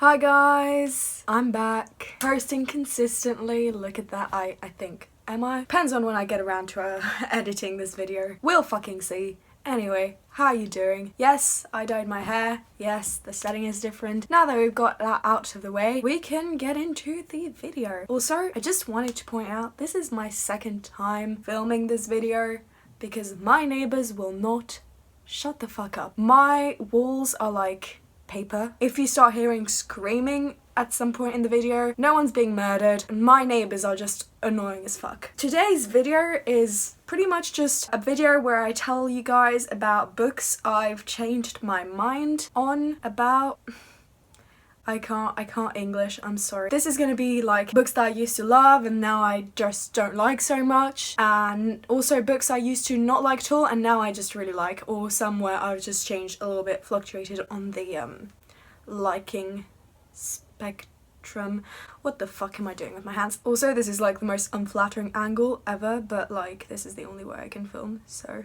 Hi guys, I'm back. Posting consistently, look at that, I think. Am I? Depends on when I get around to editing this video. We'll fucking see. Anyway, how are you doing? Yes, I dyed my hair. Yes, the setting is different. Now that we've got that out of the way, we can get into the video. Also, I just wanted to point out, this is my second time filming this video because my neighbors will not shut the fuck up. My walls are like paper. If you start hearing screaming at some point in the video, no one's being murdered. My neighbors are just annoying as fuck. Today's video is pretty much just a video where I tell you guys about books I've changed my mind on about. I can't English, I'm sorry. This is gonna be like books that I used to love and now I just don't like so much, and also books I used to not like at all and now I just really like, or some where I've just changed a little bit, fluctuated on the liking spectrum. What the fuck am I doing with my hands? Also, this is like the most unflattering angle ever, but like this is the only way I can film, so.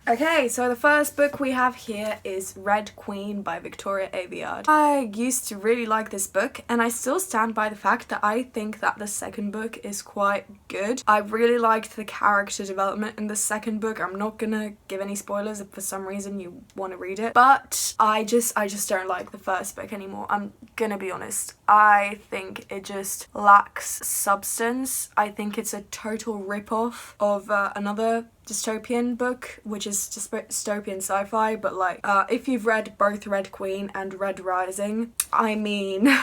Okay, so the first book we have here is Red Queen by Victoria Aveyard. I used to really like this book and I still stand by the fact that I think that the second book is quite good. I really liked the character development in the second book. I'm not gonna give any spoilers if for some reason you want to read it, but I just don't like the first book anymore. I'm gonna be honest. I think it just lacks substance. I think it's a total rip-off of another dystopian book, which is dystopian sci-fi, but like if you've read both Red Queen and Red Rising, I mean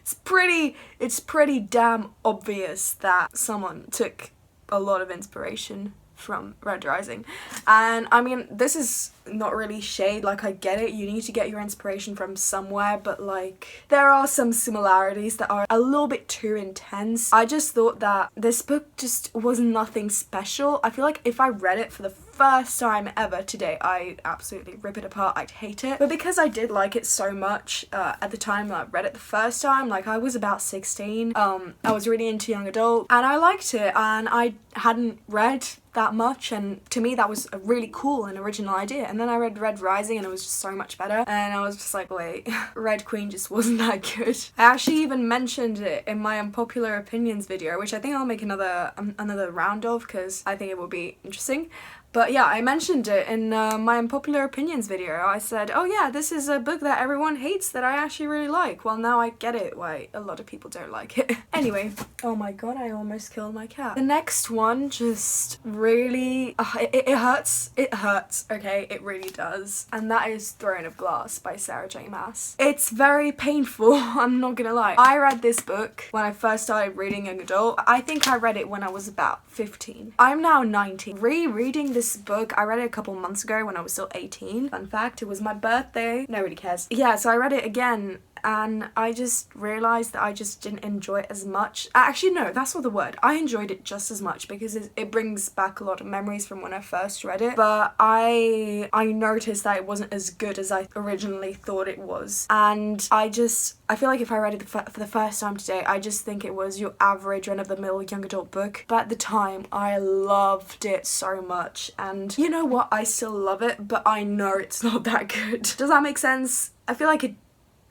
it's pretty damn obvious that someone took a lot of inspiration from Red Rising. And I mean, this is not really shade, like I get it, you need to get your inspiration from somewhere, but like there are some similarities that are a little bit too intense. I just thought that this book just was nothing special. I feel like if I read it for the first time ever today, I'd absolutely rip it apart, I'd hate it. But because I did like it so much at the time that I read it the first time, like I was about 16, I was really into young adult and I liked it, and I hadn't read that much, and to me that was a really cool and original idea. And then I read Red Rising and it was just so much better, and I was just like, wait, Red Queen just wasn't that good. I actually even mentioned it in my unpopular opinions video, which I think I'll make another round of because I think it will be interesting. But yeah, I mentioned it in my unpopular opinions video. I said, oh yeah, this is a book that everyone hates that I actually really like. Well, now I get it why a lot of people don't like it. Anyway, oh my god, I almost killed my cat. The next one just really, it hurts. It hurts, okay? It really does. And that is Throne of Glass by Sarah J Maas. It's very painful, I'm not gonna lie. I read this book when I first started reading young adult. I think I read it when I was about 15. I'm now 19. Rereading this book, I read it a couple months ago when I was still 18. Fun fact, it was my birthday. Nobody cares. Yeah, so I read it again and I just realised that I just didn't enjoy it as much. Actually, no, that's not the word. I enjoyed it just as much because it brings back a lot of memories from when I first read it. But I noticed that it wasn't as good as I originally thought it was. And I feel like if I read it for the first time today, I just think it was your average run-of-the-mill young adult book. But at the time, I loved it so much. And you know what? I still love it, but I know it's not that good. Does that make sense? I feel like it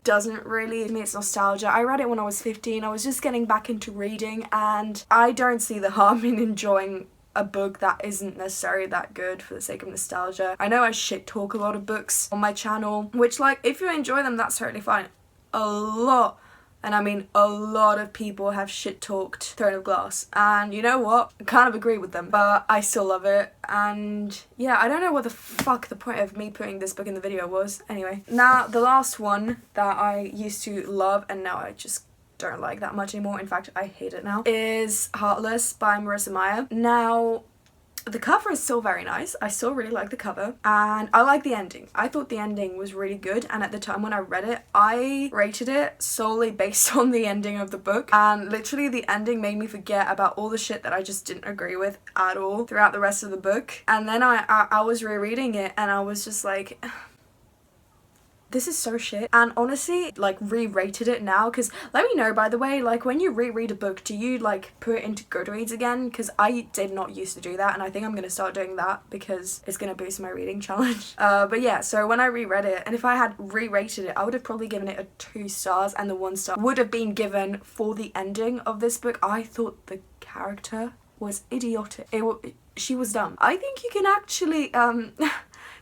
doesn't really. To me, it's nostalgia. I read it when I was 15. I was just getting back into reading, and I don't see the harm in enjoying a book that isn't necessarily that good for the sake of nostalgia. I know I shit talk a lot of books on my channel, which like if you enjoy them, that's totally fine. A lot, and I mean a lot of people have shit talked Throne of Glass, and you know what? I kind of agree with them, but I still love it. And yeah, I don't know what the fuck the point of me putting this book in the video was. Anyway, now the last one that I used to love and now I just don't like that much anymore, in fact I hate it now, is Heartless by Marissa Meyer. Now the cover is still very nice. I still really like the cover and I like the ending. I thought the ending was really good, and at the time when I read it, I rated it solely based on the ending of the book, and literally the ending made me forget about all the shit that I just didn't agree with at all throughout the rest of the book. And then I was rereading it and I was just like, this is so shit. And honestly, like, re-rated it now, because let me know, by the way, like, when you reread a book, do you like put it into Goodreads again? Because I did not used to do that, and I think I'm gonna start doing that because it's gonna boost my reading challenge. But yeah, so when I reread it, and if I had re-rated it, I would have probably given it a 2 stars, and the 1 star would have been given for the ending of this book. I thought the character was idiotic. She was dumb. I think you can actually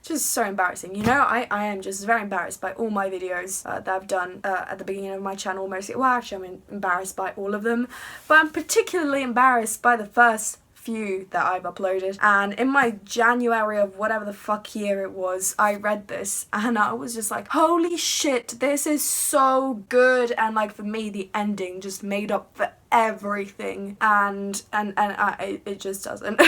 just so embarrassing, you know. I am just very embarrassed by all my videos that I've done at the beginning of my channel. Mostly, well, actually I'm embarrassed by all of them, but I'm particularly embarrassed by the first few that I've uploaded. And in my January of whatever the fuck year it was, I read this and I was just like, holy shit, this is so good. And like, for me, the ending just made up for everything, and it just doesn't.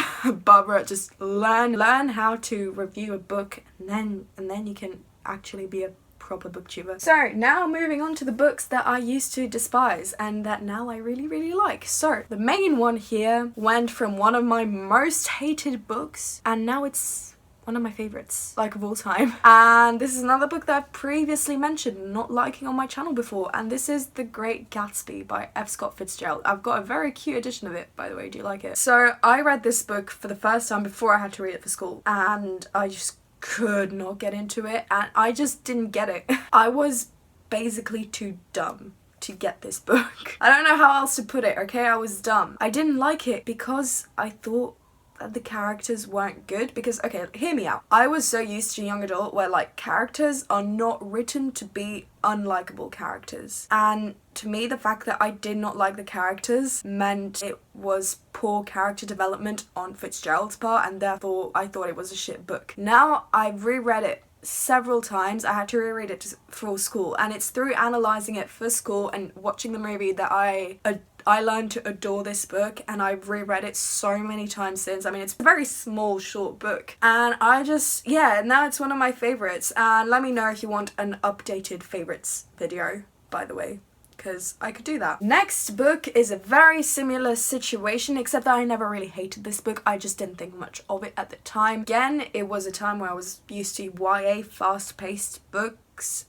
Barbara, just learn how to review a book, and then you can actually be a proper booktuber. So now moving on to the books that I used to despise and that now I really like. So the main one here went from one of my most hated books, and now it's one of my favorites, like, of all time. And this is another book that I've previously mentioned not liking on my channel before, and this is The Great Gatsby by F. Scott Fitzgerald. I've got a very cute edition of it, by the way. Do you like it? So I read this book for the first time before I had to read it for school, and I just could not get into it, and I just didn't get it. I was basically too dumb to get this book. I don't know how else to put it, okay? I was dumb. I didn't like it because I thought that the characters weren't good, because, okay, hear me out. I was so used to young adult where, like, characters are not written to be unlikable characters, and to me the fact that I did not like the characters meant it was poor character development on Fitzgerald's part, and therefore I thought it was a shit book. Now I've reread it several times. I had to reread it for school, and it's through analysing it for school and watching the movie that I learned to adore this book, and I've reread it so many times since. I mean, it's a very small, short book, and I just, yeah, now it's one of my favourites. And let me know if you want an updated favourites video, by the way, because I could do that. Next book is a very similar situation, except that I never really hated this book. I just didn't think much of it at the time. Again, it was a time where I was used to YA fast-paced books,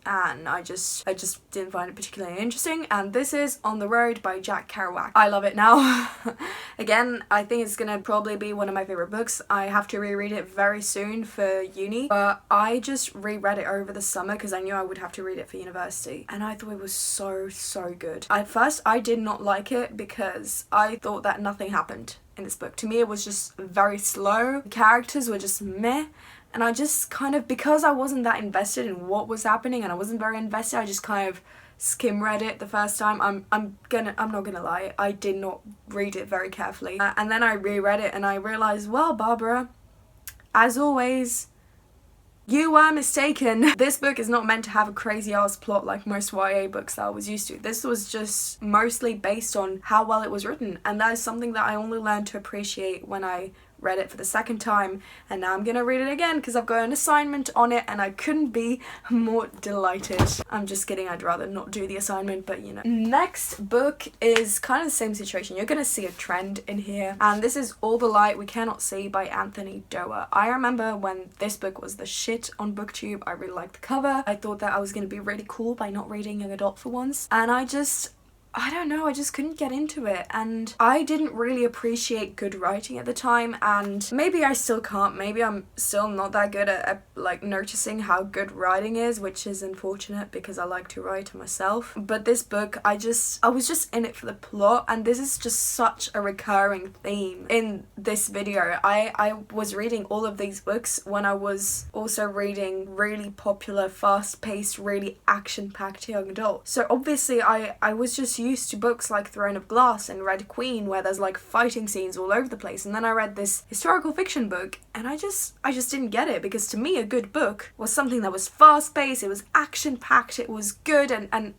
and I just didn't find it particularly interesting, and this is On the Road by Jack Kerouac. I love it now. Again, I think it's gonna probably be one of my favorite books. I have to reread it very soon for uni, but I just reread it over the summer because I knew I would have to read it for university, and I thought it was so good. At first I did not like it because I thought that nothing happened in this book. To me, it was just very slow. The characters were just meh. And I just kind of, because I wasn't that invested in what was happening and I wasn't very invested, I just kind of skim read it the first time. I'm not gonna lie, I did not read it very carefully. And then I reread it and I realized, well, Barbara, as always, you were mistaken. This book is not meant to have a crazy ass plot like most YA books that I was used to. This was just mostly based on how well it was written, and that is something that I only learned to appreciate when I read it for the second time, and now I'm gonna read it again because I've got an assignment on it and I couldn't be more delighted. I'm just kidding, I'd rather not do the assignment, but you know. Next book is kind of the same situation. You're gonna see a trend in here, and this is All the Light We Cannot See by Anthony Doerr. I remember when this book was the shit on BookTube. I really liked the cover. I thought that I was gonna be really cool by not reading young adult for once, and I don't know, I just couldn't get into it, and I didn't really appreciate good writing at the time, and maybe I still can't. Maybe I'm still not that good at like noticing how good writing is, which is unfortunate because I like to write myself. But this book, I was just in it for the plot, and this is just such a recurring theme in this video. I was reading all of these books when I was also reading really popular, fast-paced, really action-packed young adult. So obviously I was just used to books like Throne of Glass and Red Queen, where there's like fighting scenes all over the place, and then I read this historical fiction book and I just didn't get it, because to me a good book was something that was fast-paced, it was action-packed, it was good, and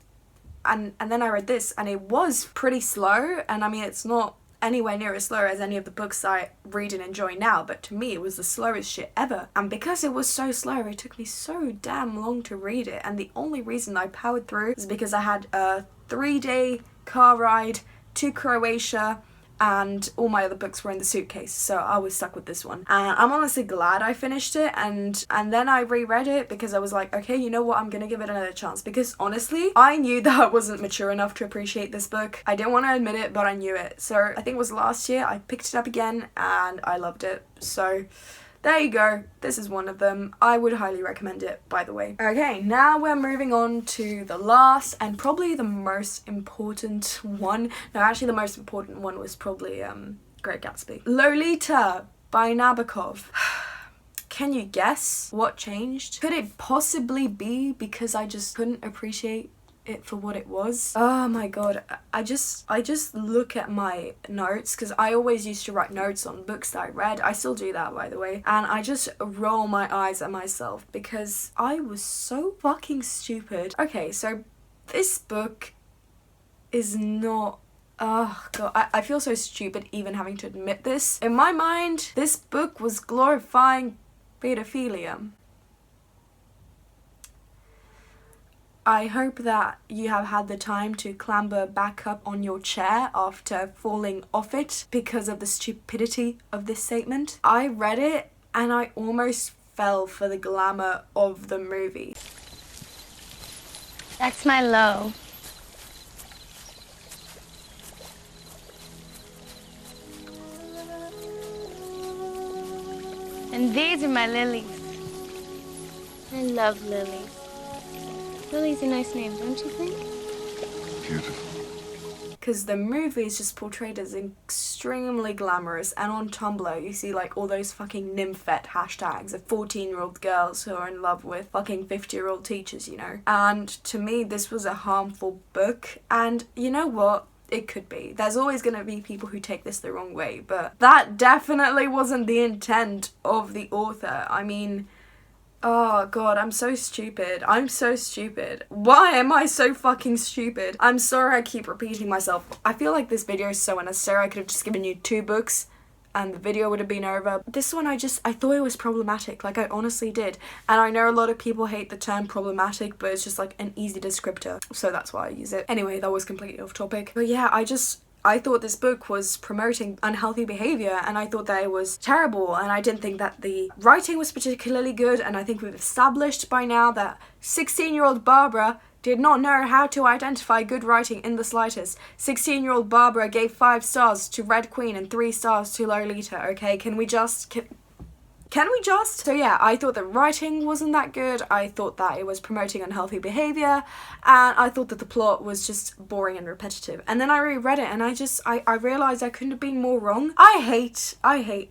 then I read this and it was pretty slow, and I mean, it's not anywhere near as slow as any of the books I read and enjoy now, but to me it was the slowest shit ever. And because it was so slow, it took me so damn long to read it, and the only reason I powered through is because I had a 3-day car ride to Croatia and all my other books were in the suitcase, so I was stuck with this one. And I'm honestly glad I finished it, and then I reread it because I was like, okay, you know what, I'm gonna give it another chance, because honestly I knew that I wasn't mature enough to appreciate this book. I didn't want to admit it, but I knew it. So I think it was last year I picked it up again and I loved it. So there you go, this is one of them. I would highly recommend it, by the way. Okay, now we're moving on to the last and probably the most important one. No, actually the most important one was probably Great Gatsby. Lolita by Nabokov. Can you guess what changed? Could it possibly be because I just couldn't appreciate it for what it was? Oh my god, I just look at my notes, because I always used to write notes on books that I read. I still do that, by the way, and I just roll my eyes at myself because I was so fucking stupid. Okay, so this book is not, oh god, I feel so stupid even having to admit this. In my mind, this book was glorifying pedophilia. I hope that you have had the time to clamber back up on your chair after falling off it because of the stupidity of this statement. I read it and I almost fell for the glamour of the movie. That's my low. And these are my lilies. I love lilies. Lily's a nice name, don't you think? Beautiful. Because the movie is just portrayed as extremely glamorous, and on Tumblr you see like all those fucking nymphette hashtags of 14-year-old girls who are in love with fucking 50-year-old teachers, you know. And to me this was a harmful book, and you know what? It could be. There's always going to be people who take this the wrong way, but that definitely wasn't the intent of the author. I mean, oh god, I'm so stupid. I'm so stupid. Why am I so fucking stupid? I'm sorry I keep repeating myself. I feel like this video is so unnecessary. I could have just given you 2 books and the video would have been over. This one I thought it was problematic, like I honestly did. And I know a lot of people hate the term problematic, but it's just like an easy descriptor, so that's why I use it. Anyway, that was completely off topic. But yeah, I thought this book was promoting unhealthy behaviour, and I thought that it was terrible, and I didn't think that the writing was particularly good, and I think we've established by now that 16-year-old Barbara did not know how to identify good writing in the slightest. 16-year-old Barbara gave 5 stars to Red Queen and 3 stars to Lolita, okay? Can we just? So yeah, I thought the writing wasn't that good, I thought that it was promoting unhealthy behaviour, and I thought that the plot was just boring and repetitive. And then I reread it and I realised I couldn't have been more wrong. I hate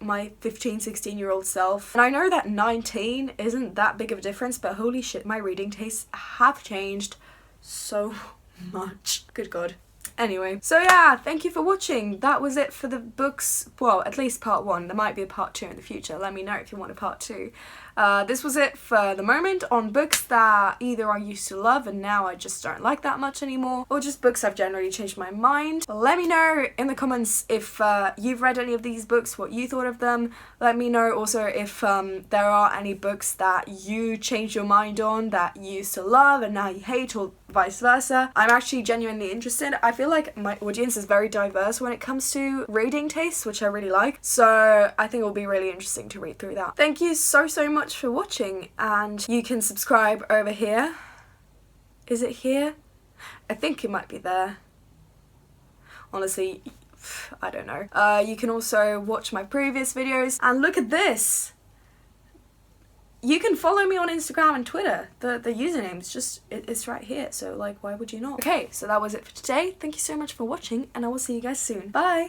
my 15, 16-year-old self. And I know that 19 isn't that big of a difference, but holy shit, my reading tastes have changed so much. Good god. Anyway, so yeah, thank you for watching. That was it for the books, well, at least part 1. There might be a part 2 in the future. Let me know if you want a part 2. This was it for the moment on books that either I used to love and now I just don't like that much anymore, or just books I've generally changed my mind. Let me know in the comments if you've read any of these books, what you thought of them. Let me know also if there are any books that you changed your mind on that you used to love and now you hate, or vice versa. I'm actually genuinely interested. I feel like my audience is very diverse when it comes to reading tastes, which I really like, so I think it will be really interesting to read through that. Thank you so much for watching, and you can subscribe over here. Is it here? I think it might be there. Honestly, I don't know. You can also watch my previous videos, and look at this! You can follow me on Instagram and Twitter. The username's just, it's right here, so like, why would you not? Okay, so that was it for today. Thank you so much for watching, and I will see you guys soon. Bye!